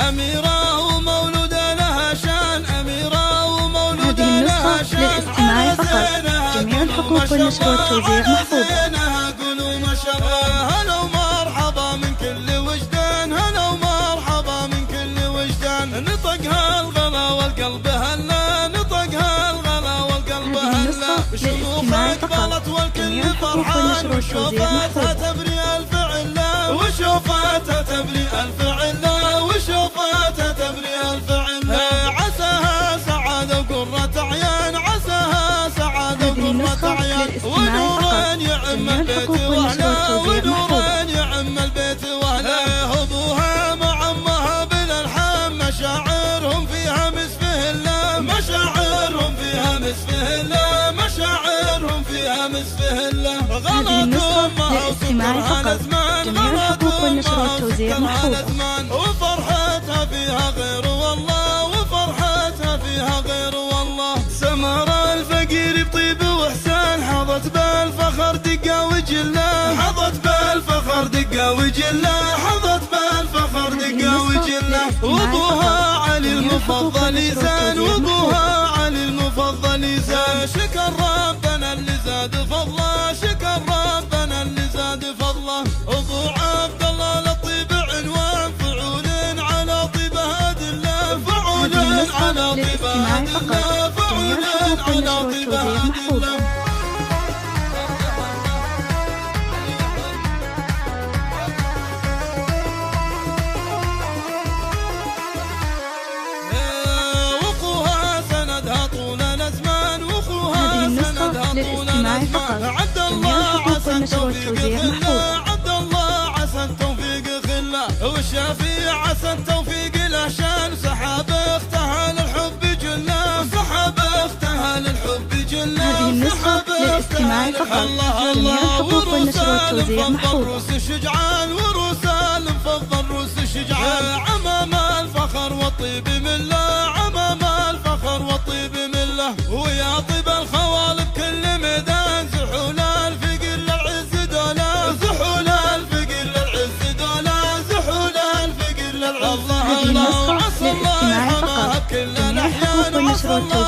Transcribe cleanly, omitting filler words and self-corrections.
أميرة ومولود لها شان، أميرة ومولود هذه لها النسخة شان. للاستماع فقط. جميع الحقوق والنشر والتوزيع محفوظة. قولوا ما شاء الله. هلا ومرحبا من كل وجدان، هلا ومرحبا من كل وجدان. نطقها الغلا والقلب هلا، نطقها الغلا والقلب هلا. للاستماع فقط. والكل فرحان، وشوفتها تبري ألف علا، وشوفتها تبري ألف علا، وشوفتها تبري ألف علا. عساها سعادة وقرة عيان، عساها سعادة وقرة عيان. ونور يعم البيت واهله، ونور يعم البيت واهله. ابوها مع امها بالالحام، مشاعرهم فيها مسفه الله، مشاعرهم فيها مسفه الله، مشاعرهم فيها مسفه الله. هذه النسخة للاستماع فقط. جميع الحقوق والنشر والتوزيع محفوظة. وفرحتها فيها غير والله، وفرحتها فيها غير والله. سمر الفقير بطيب واحسان، حظت بالفخر دقة وجله، حظت بالفخر دقة وجله، حظت بالفخر دقة وجله. وابوها علي المفضل يزان، وابوها علي المفضل يزان. شكر ربنا اللي زاد فضله، شكر ربنا اللي زاد فضله. ابو عبد الله لطيب عنوان، فعول على طيبه ادله، فعول على طيبه ادله، فعول على طيبه ادله. للاستماع فقط. عبد الله عسى التوفيق خله، عبد الله عسى التوفيق خله. والشافي عسى التوفيق له شان، سحاب اختها للحب جله، سحاب اختها للحب جله. هذه النسخة للاستماع فقط. جميع الحقوق والنشر والتوزيع محفوظة. روس الشجعان، وروسال مفضل روس الشجعان. عمام الفخر والطيب مله، عمام الفخر والطيب مله. ويا طيب الخوالب كل ميدان، زحول الفقر للعز دولا، زحول الفقر للعز دولا، زحول الفقر للعز. الله الله عسى الله يرحمها بكل الاحيان، عسى الله